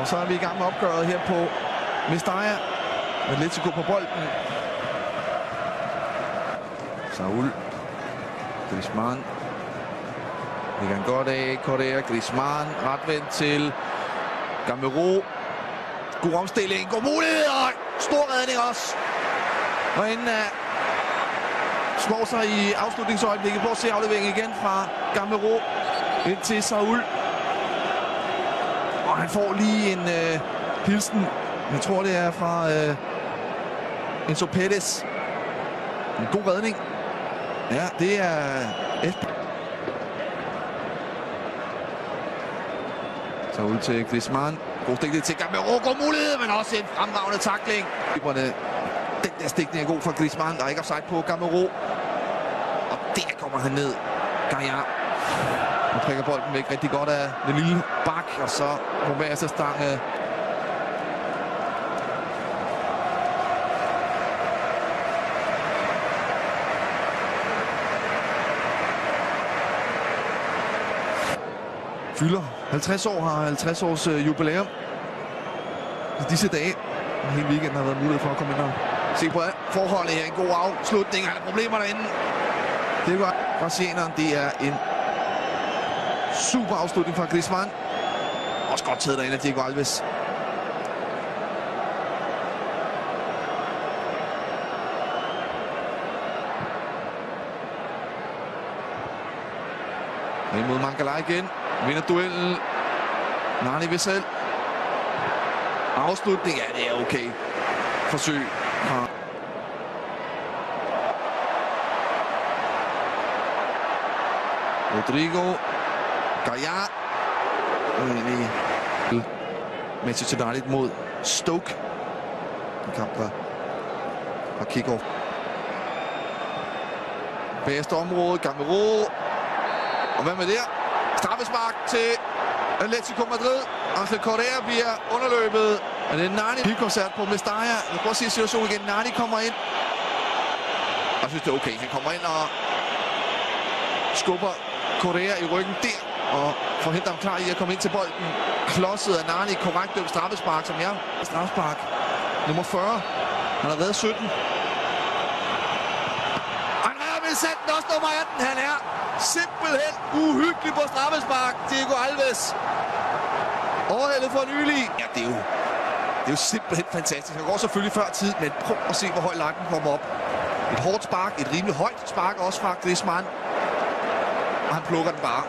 Og så er vi i gang med opgøret her på Mestalla. Atletico på bolden. Saul. Griezmann. Det kan godt af. Correa. Griezmann. Retvendt til Gamero. God omstilling. God mulighed. Og stor redning også. Og inden af små sig i afslutningsøjeblikket. Prøv at se afleveringen igen fra Gamero ind til Saul. Og han får lige en hilsen. Jeg tror, det er fra Enzo Perez. En god redning. Ja, det er Saul til Griezmann. God stikning til Gamero. God mulighed, men også en fremragende tackling. Den der stikning er god for Griezmann. Der er ikke offside på Gamero. Og der kommer han ned. Gaia. Nu prikker bolden væk rigtig godt af den lille bak. Og så på bagerste stang. Fylder 50 år, har 50 års jubilæum i disse dage. Hele weekenden har været mulighed for at komme ind og se på forholdet her. En god afslutning. Han har problemer derinde. Det var brasilianeren. Det er en super afslutning fra Griezmann. Også godt taget derinde af Diego Alves. Ind mod Mangala igen. Vinder duellen. Nani ved selv. Afslutning. Ja, det er okay. Forsøg fra Rodrigo. Gaia. Manchester United mod Stoke. En kamp, der har kick-off. Bagerste område. Gamero. Og hvad med der? Straffespark til Atletico Madrid. Angel Correa bliver underløbet. Men det er Nani. Bilkoncert på Mestalla. Jeg prøver at se situationen igen. Nani kommer ind. Jeg synes, det er okay. Han kommer ind og skubber Correa i ryggen der. Og forhindrer ham klar i at komme ind til bolden. Klodset af Nani. Korrekt dømt straffespark, som jeg. Straffespark nummer 40. Han har været 17. Han er ved sætten også nummer 18. Han er simpelthen uhyggelig på straffespark. Diego Alves. Overhældet for nylig. Ja, det er jo simpelthen fantastisk. Han går selvfølgelig før tid, men prøv at se, hvor høj lakken kommer op. Et hårdt spark, et rimelig højt spark også fra Griezmann. Og han plukker den bare.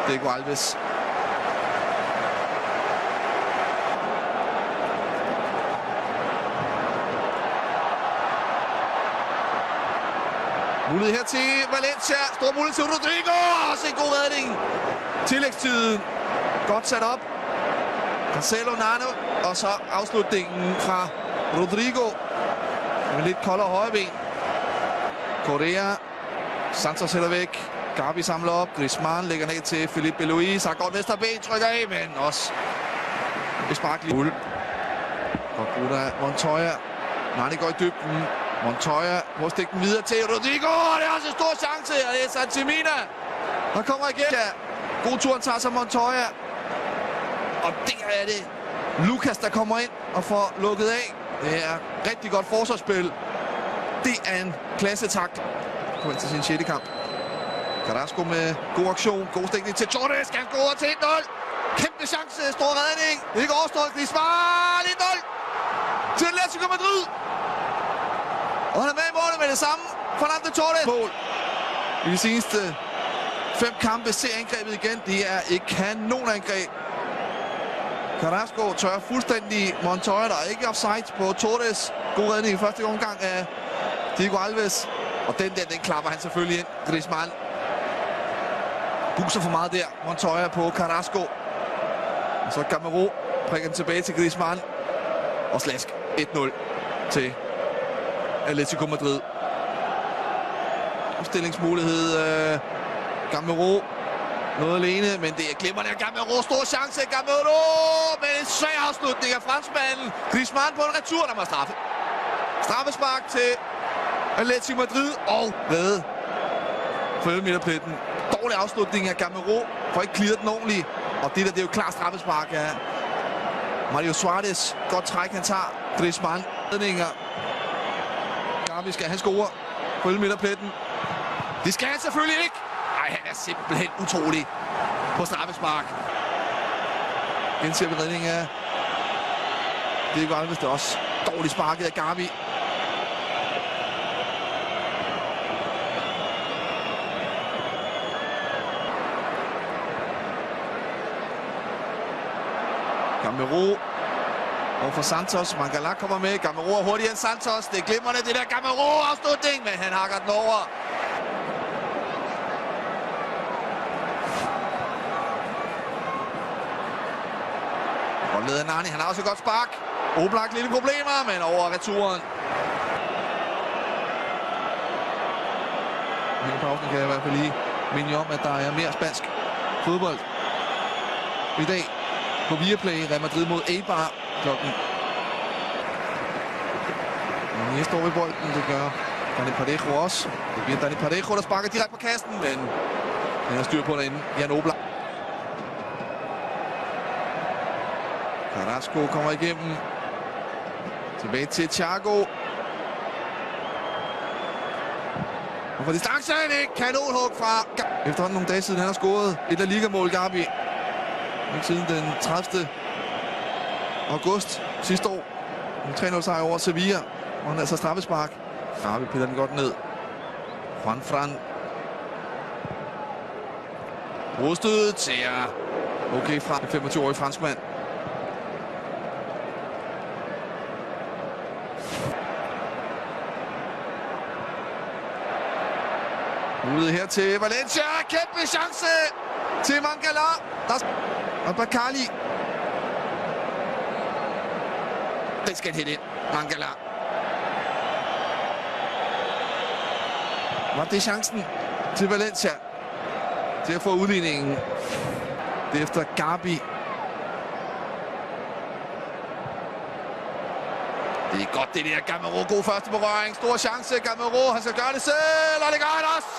Diego Alves. Mulighed her til Valencia. Stor mulighed til Rodrigo. Også en god redning. Tillægstiden. Godt sat op. Marcelo Nano. Og så afslutningen fra Rodrigo. Med lidt koldere højreben. Correa. Santos sætter væk. Gavi samler op. Griezmann lægger ned til Felipe Luis. Har godt venstre ben. Trykker af. Men også et spark lige ud. Og Bruda Montoya. Nani går i dybden. Montoya må stikke den videre til Rodrigo. Det er også en stor chance. Og det er Santimina. Der kommer igen. Ja. God tur, han tager sig Montoya. Og der er det Lucas, der kommer ind og får lukket af. Det er rigtig godt forsvarsspil. Det er en klassetak. Kommer ind til sin 6. kamp. Carrasco med god aktion. God stikning til Torres. Skal han gå over til 1-0. Kæmpe chance. Stor redning. Det er ikke overstået. Griezmann 1-0 til Atletico Madrid. Og han er med i målet med det samme. Fernando Torres. Mål. I de seneste 5 kampe ser angrebet igen. Det er et kanonangreb. Carrasco tørrer fuldstændig Montoya. Der er ikke offside på Torres. God redning i første omgang af Diego Alves. Og den klapper han selvfølgelig ind. Griezmann buser for meget der. Montoya på Carrasco. Og så Gamero prikker den tilbage til Griezmann. Og slask 1-0 til Atletico Madrid. Opstillingsmulighed. Gamero. Noget alene, men det er glimrende. Gamero, stor chance. Gamero med en svær afslutning af franskmanden. Griezmann på en retur, der må straffe. Straffespark til Atletico Madrid og redde for 11-meterpletten. Dårlig afslutning af Gamero. For ikke clearet den ordentligt. Og det der, det er jo klart straffespark af Mario Suarez. Godt træk, han tager. Griezmann. Gavi, skal han score? Følge midterpletten. Det skal han selvfølgelig ikke. Nej, han er simpelthen utrolig på straffespark. Genser vi redning af Diego Alves. Det er også dårligt sparket af Gavi. Gamero overfor Santos. Mangala kommer med. Gamero er hurtigere end Santos. Det er glimrende, det der Gamero-afslutning, men han hakker den over. Og leder Nani, han har også et godt spark. Oblak lille problemer, men over returen. I pausen kan jeg i hvert fald lige minde om, at der er mere spansk fodbold i dag på Viaplay. Real Madrid mod Eibar klokken. Her står ved bolden, det gør Dani Parejo også. Det bliver Dani Parejo, der sparker direkte på kassen, men han har styr på derinde. Jan Oblak. Carrasco kommer igennem. Tilbage til Thiago. Og for distancen, ikke kanonhug fra efterhånden nogle dage siden han har scoret et La Liga-mål, Gavi. Ikke siden den 30. august sidste år. En 3-0 sejr over Sevilla. Og han altså straffespark. Gavi piller den godt ned. Fran. Rodstødet til okay fra 25-årig franskmand. Ude her til Valencia. Kæmpe chance til Mangala. Og Bakali. Den skal hætte ind. Mangala. Var det chancen til Valencia til at få udligningen? Det efter Gavi. Det er godt det der. Gamero, god første berøring. Stor chance. Gamero, han skal gøre det selv. Og det gør han også.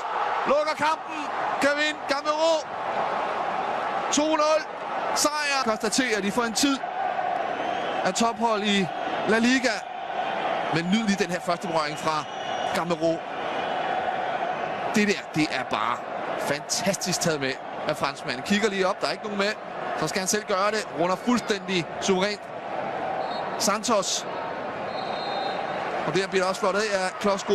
Lukker kampen. Kan vinde. Gamero. 2-0. Sejr. Konstaterer, at de får en tid af tophold i La Liga. Men nyd lige den her første berøring fra Gamero. Det der, det er bare fantastisk taget med af franskmanden. Kigger lige op, der er ikke nogen med. Så skal han selv gøre det. Runder fuldstændig suverænt. Santos. Og der bliver også flot af Klosko.